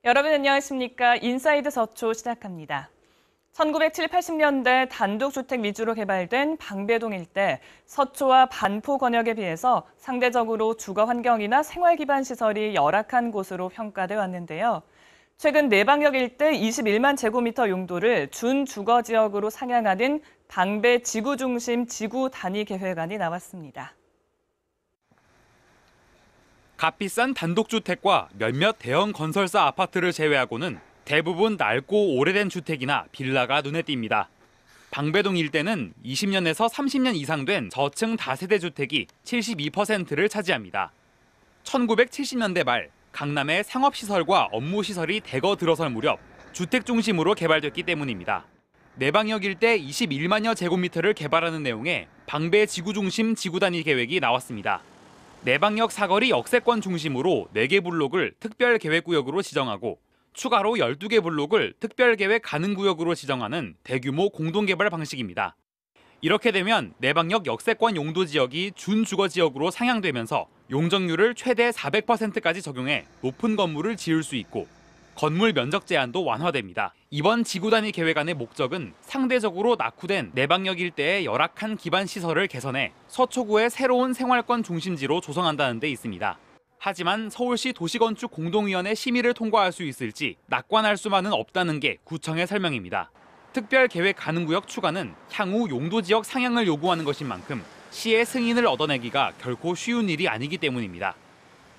여러분 안녕하십니까? 인사이드 서초 시작합니다. 1970, 80년대 단독주택 위주로 개발된 방배동 일대 서초와 반포 권역에 비해서 상대적으로 주거 환경이나 생활 기반 시설이 열악한 곳으로 평가돼 왔는데요. 최근 내방역 일대 21만 제곱미터 용도를 준주거 지역으로 상향하는 방배 지구중심 지구 단위 계획안이 나왔습니다. 값비싼 단독주택과 몇몇 대형 건설사 아파트를 제외하고는 대부분 낡고 오래된 주택이나 빌라가 눈에 띕니다. 방배동 일대는 20년에서 30년 이상 된 저층 다세대 주택이 72%를 차지합니다. 1970년대 말 강남의 상업시설과 업무시설이 대거 들어설 무렵 주택 중심으로 개발됐기 때문입니다. 내방역 일대 21만여 제곱미터를 개발하는 내용의 방배 지구중심 지구단위 계획이 나왔습니다. 내방역 사거리 역세권 중심으로 4개 블록을 특별계획구역으로 지정하고 추가로 12개 블록을 특별계획 가능구역으로 지정하는 대규모 공동개발 방식입니다. 이렇게 되면 내방역 역세권 용도지역이 준주거지역으로 상향되면서 용적률을 최대 400%까지 적용해 높은 건물을 지을 수 있고 건물 면적 제한도 완화됩니다. 이번 지구단위 계획안의 목적은 상대적으로 낙후된 내방역 일대의 열악한 기반 시설을 개선해 서초구의 새로운 생활권 중심지로 조성한다는 데 있습니다. 하지만 서울시 도시건축공동위원회 심의를 통과할 수 있을지 낙관할 수만은 없다는 게 구청의 설명입니다. 특별계획 가능구역 추가는 향후 용도지역 상향을 요구하는 것인 만큼 시의 승인을 얻어내기가 결코 쉬운 일이 아니기 때문입니다.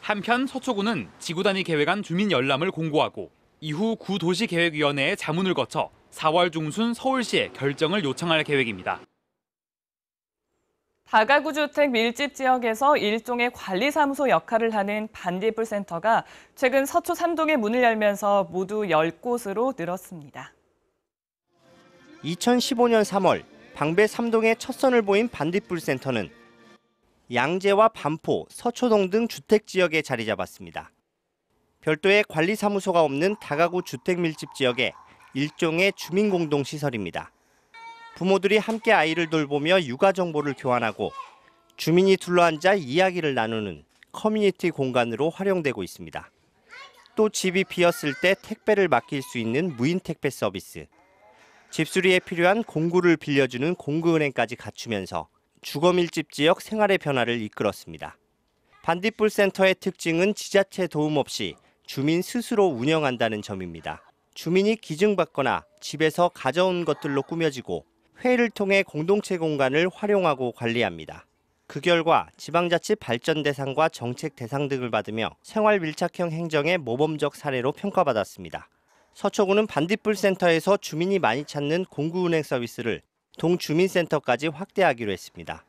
한편 서초구는 지구단위 계획안 주민 열람을 공고하고 이후 구도시계획위원회의 자문을 거쳐 4월 중순 서울시에 결정을 요청할 계획입니다. 다가구 주택 밀집 지역에서 일종의 관리사무소 역할을 하는 반딧불 센터가 최근 서초 3동에 문을 열면서 모두 10곳으로 늘었습니다. 2015년 3월 방배 3동에 첫 선을 보인 반딧불 센터는 양재와 반포, 서초동 등 주택지역에 자리 잡았습니다. 별도의 관리사무소가 없는 다가구 주택 밀집 지역의 일종의 주민공동시설입니다. 부모들이 함께 아이를 돌보며 육아 정보를 교환하고 주민이 둘러앉아 이야기를 나누는 커뮤니티 공간으로 활용되고 있습니다. 또 집이 비었을 때 택배를 맡길 수 있는 무인 택배 서비스, 집수리에 필요한 공구를 빌려주는 공구은행까지 갖추면서 주거 밀집 지역 생활의 변화를 이끌었습니다. 반딧불 센터의 특징은 지자체 도움 없이 주민 스스로 운영한다는 점입니다. 주민이 기증받거나 집에서 가져온 것들로 꾸며지고 회의를 통해 공동체 공간을 활용하고 관리합니다. 그 결과 지방자치 발전 대상과 정책 대상 등을 받으며 생활 밀착형 행정의 모범적 사례로 평가받았습니다. 서초구는 반딧불 센터에서 주민이 많이 찾는 공구은행 서비스를 동주민센터까지 확대하기로 했습니다.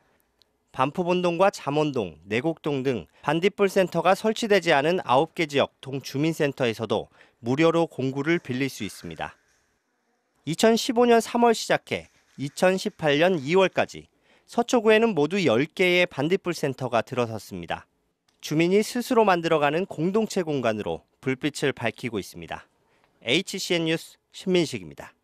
반포본동과 잠원동, 내곡동 등 반딧불 센터가 설치되지 않은 9개 지역 동주민센터에서도 무료로 공구를 빌릴 수 있습니다. 2015년 3월 시작해 2018년 2월까지 서초구에는 모두 10개의 반딧불 센터가 들어섰습니다. 주민이 스스로 만들어가는 공동체 공간으로 불빛을 밝히고 있습니다. HCN 뉴스 신민식입니다.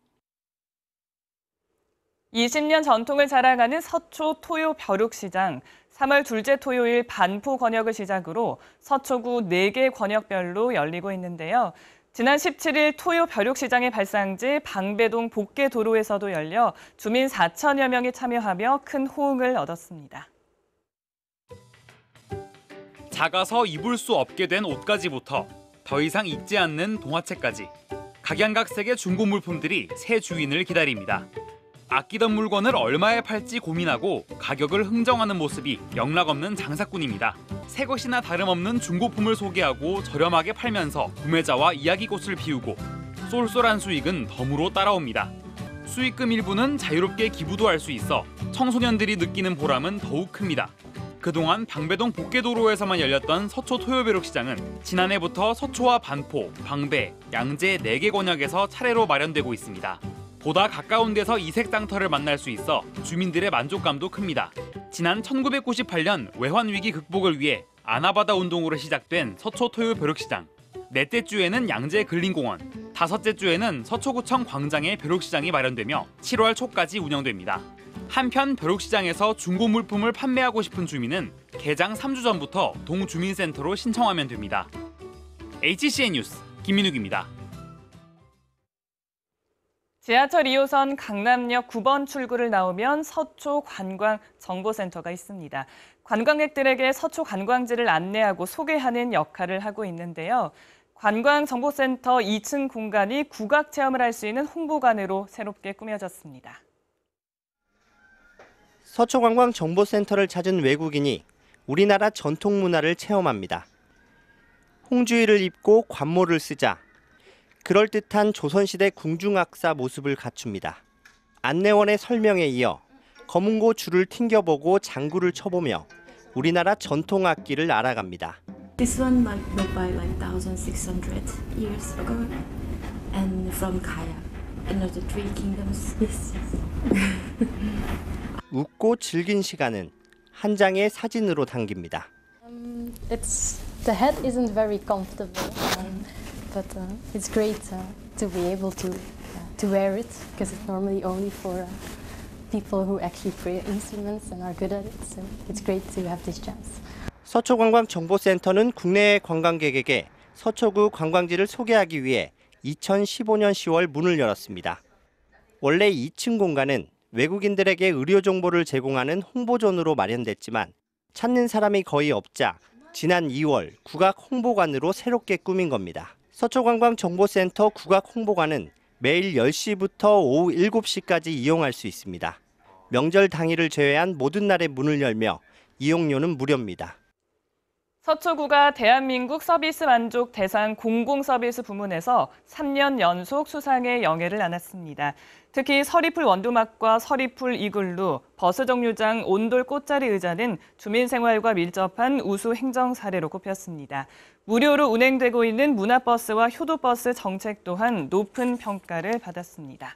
20년 전통을 자랑하는 서초 토요 벼룩시장, 3월 둘째 토요일 반포 권역을 시작으로 서초구 4개 권역별로 열리고 있는데요. 지난 17일 토요 벼룩시장의 발상지 방배동 복개도로에서도 열려 주민 4천여 명이 참여하며 큰 호응을 얻었습니다. 작아서 입을 수 없게 된 옷가지부터 더 이상 입지 않는 동화책까지 각양각색의 중고 물품들이 새 주인을 기다립니다. 아끼던 물건을 얼마에 팔지 고민하고 가격을 흥정하는 모습이 영락없는 장사꾼입니다. 새 것이나 다름없는 중고품을 소개하고 저렴하게 팔면서 구매자와 이야기꽃을 피우고 쏠쏠한 수익은 덤으로 따라옵니다. 수익금 일부는 자유롭게 기부도 할 수 있어 청소년들이 느끼는 보람은 더욱 큽니다. 그동안 방배동 복개도로에서만 열렸던 서초 토요벼룩시장은 지난해부터 서초와 반포, 방배, 양재 4개 권역에서 차례로 마련되고 있습니다. 보다 가까운 데서 이색장터를 만날 수 있어 주민들의 만족감도 큽니다. 지난 1998년 외환위기 극복을 위해 아나바다 운동으로 시작된 서초 토요벼룩시장. 넷째 주에는 양재 근린공원, 다섯째 주에는 서초구청 광장에 벼룩시장이 마련되며 7월 초까지 운영됩니다. 한편 벼룩시장에서 중고 물품을 판매하고 싶은 주민은 개장 3주 전부터 동주민센터로 신청하면 됩니다. HCN 뉴스 김민욱입니다. 지하철 2호선 강남역 9번 출구를 나오면 서초 관광정보센터가 있습니다. 관광객들에게 서초 관광지를 안내하고 소개하는 역할을 하고 있는데요. 관광정보센터 2층 공간이 국악체험을 할 수 있는 홍보관으로 새롭게 꾸며졌습니다. 서초관광정보센터를 찾은 외국인이 우리나라 전통 문화를 체험합니다. 홍주의를 입고 관모를 쓰자 그럴듯한 조선시대 궁중악사 모습을 갖춥니다. 안내원의 설명에 이어 검은고 줄을 튕겨보고 장구를 쳐보며 우리나라 전통 악기를 알아갑니다. This one made by like 1,600 years ago, and from Kaya, the Three Kingdoms. Yes. 웃고 즐긴 시간은 한 장의 사진으로 당깁니다. The hat isn't very comfortable, but it's great to be able to wear it because it's normally only for people who actually play instruments and are good at it. So it's great to have this chance. 서초관광정보센터는 국내외 관광객에게 서초구 관광지를 소개하기 위해 2015년 10월 문을 열었습니다. 원래 2층 공간은 외국인들에게 의료 정보를 제공하는 홍보존으로 마련됐지만 찾는 사람이 거의 없자 지난 2월 국악 홍보관으로 새롭게 꾸민 겁니다. 서초관광정보센터 국악 홍보관은 매일 10시부터 오후 7시까지 이용할 수 있습니다. 명절 당일을 제외한 모든 날에 문을 열며 이용료는 무료입니다. 서초구가 대한민국 서비스 만족 대상 공공서비스 부문에서 3년 연속 수상의 영예를 안았습니다. 특히 서리풀 원두막과 서리풀 이글루, 버스 정류장 온돌 꽃자리 의자는 주민생활과 밀접한 우수 행정 사례로 꼽혔습니다. 무료로 운행되고 있는 문화버스와 효도버스 정책 또한 높은 평가를 받았습니다.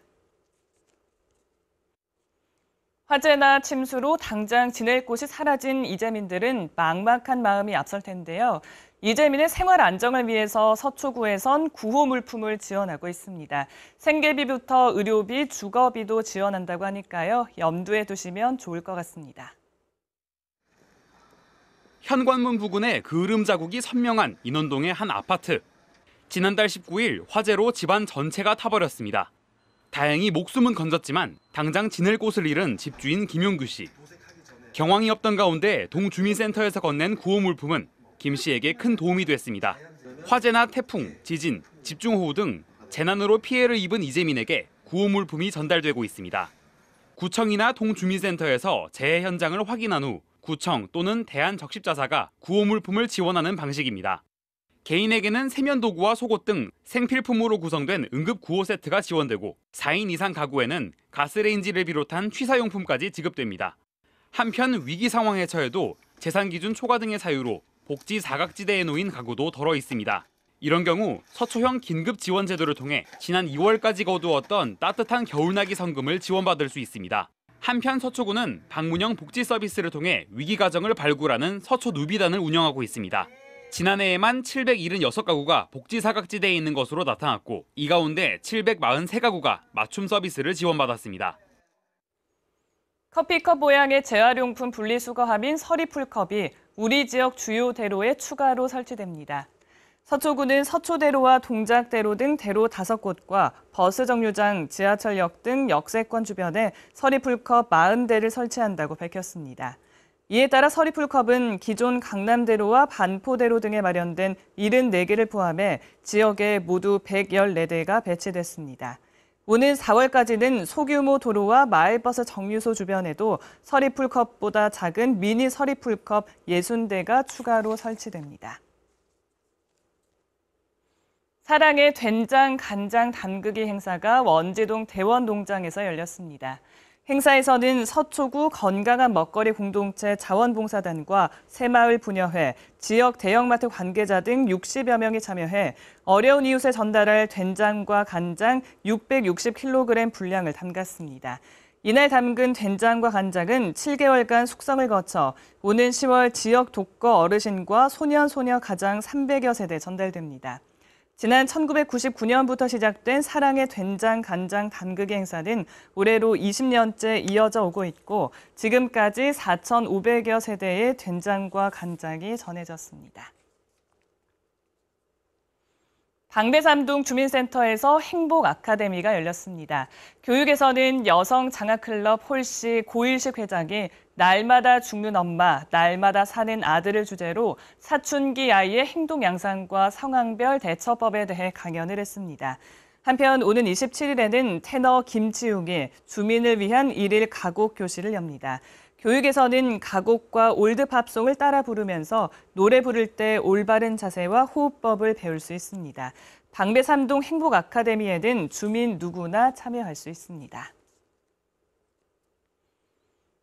화재나 침수로 당장 지낼 곳이 사라진 이재민들은 막막한 마음이 앞설 텐데요. 이재민의 생활 안정을 위해서 서초구에선 구호 물품을 지원하고 있습니다. 생계비부터 의료비, 주거비도 지원한다고 하니까요. 염두에 두시면 좋을 것 같습니다. 현관문 부근에 그을음 자국이 선명한 인원동의 한 아파트. 지난달 19일 화재로 집안 전체가 타버렸습니다. 다행히 목숨은 건졌지만 당장 지낼 곳을 잃은 집주인 김용규 씨. 경황이 없던 가운데 동주민센터에서 건넨 구호 물품은 김 씨에게 큰 도움이 됐습니다. 화재나 태풍, 지진, 집중호우 등 재난으로 피해를 입은 이재민에게 구호 물품이 전달되고 있습니다. 구청이나 동주민센터에서 재해 현장을 확인한 후 구청 또는 대한적십자사가 구호 물품을 지원하는 방식입니다. 개인에게는 세면도구와 속옷 등 생필품으로 구성된 응급 구호 세트가 지원되고 4인 이상 가구에는 가스레인지를 비롯한 취사용품까지 지급됩니다. 한편 위기 상황에 처해도 재산 기준 초과 등의 사유로 복지 사각지대에 놓인 가구도 덜어 있습니다. 이런 경우 서초형 긴급 지원 제도를 통해 지난 2월까지 거두었던 따뜻한 겨울나기 성금을 지원받을 수 있습니다. 한편 서초구는 방문형 복지 서비스를 통해 위기 가정을 발굴하는 서초 누비단을 운영하고 있습니다. 지난해에만 776가구가 복지 사각지대에 있는 것으로 나타났고 이 가운데 743가구가 맞춤 서비스를 지원받았습니다. 커피컵 모양의 재활용품 분리수거함인 서리풀컵이 우리 지역 주요 대로에 추가로 설치됩니다. 서초구는 서초대로와 동작대로 등 대로 5곳과 버스 정류장, 지하철역 등 역세권 주변에 서리풀컵 40대를 설치한다고 밝혔습니다. 이에 따라 서리풀컵은 기존 강남대로와 반포대로 등에 마련된 74개를 포함해 지역에 모두 114대가 배치됐습니다. 오는 4월까지는 소규모 도로와 마을버스 정류소 주변에도 서리풀컵보다 작은 미니 서리풀컵 60대가 추가로 설치됩니다. 사랑의 된장, 간장 담그기 행사가 원지동 대원농장에서 열렸습니다. 행사에서는 서초구 건강한 먹거리 공동체 자원봉사단과 새마을 부녀회, 지역 대형마트 관계자 등 60여 명이 참여해 어려운 이웃에 전달할 된장과 간장 660kg 분량을 담갔습니다. 이날 담근 된장과 간장은 7개월간 숙성을 거쳐 오는 10월 지역 독거 어르신과 소년, 소녀 가장 300여 세대 전달됩니다. 지난 1999년부터 시작된 사랑의 된장, 간장 담그기 행사는 올해로 20년째 이어져 오고 있고 지금까지 4,500여 세대의 된장과 간장이 전해졌습니다. 방배 3동 주민센터에서 행복 아카데미가 열렸습니다. 교육에서는 여성 장학클럽 홀씨 고일식 회장이 날마다 죽는 엄마, 날마다 사는 아들을 주제로 사춘기 아이의 행동 양상과 상황별 대처법에 대해 강연을 했습니다. 한편 오는 27일에는 테너 김치웅이 주민을 위한 일일 가곡 교실을 엽니다. 교육에서는 가곡과 올드팝송을 따라 부르면서 노래 부를 때 올바른 자세와 호흡법을 배울 수 있습니다. 방배 3동 행복 아카데미에는 주민 누구나 참여할 수 있습니다.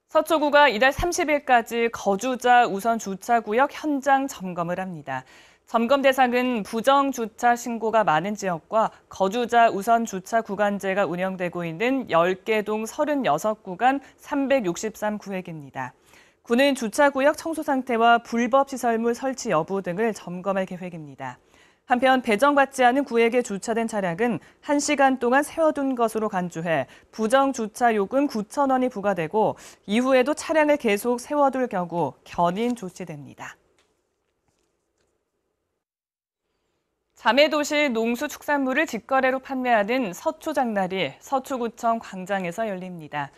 서초구가 이달 30일까지 거주자 우선 주차구역 현장 점검을 합니다. 점검 대상은 부정주차 신고가 많은 지역과 거주자 우선 주차 구간제가 운영되고 있는 10개 동 36구간 363구획입니다. 구는 주차구역 청소 상태와 불법 시설물 설치 여부 등을 점검할 계획입니다. 한편 배정받지 않은 구역에 주차된 차량은 1시간 동안 세워둔 것으로 간주해 부정주차 요금 9,000원이 부과되고 이후에도 차량을 계속 세워둘 경우 견인 조치됩니다. 자매도시 농수축산물을 직거래로 판매하는 서초장날이 서초구청 광장에서 열립니다.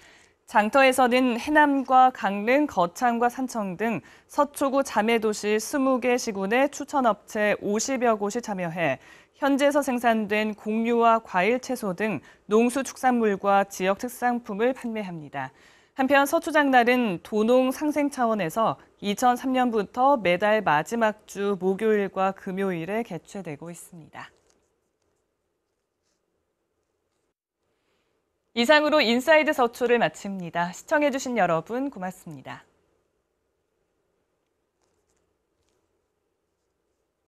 장터에서는 해남과 강릉, 거창과 산청 등 서초구 자매도시 20개 시군의 추천업체 50여 곳이 참여해 현지에서 생산된 곡류와 과일, 채소 등 농수축산물과 지역 특산품을 판매합니다. 한편 서초장날은 도농 상생 차원에서 2003년부터 매달 마지막 주 목요일과 금요일에 개최되고 있습니다. 이상으로 인사이드 서초를 마칩니다. 시청해주신 여러분 고맙습니다.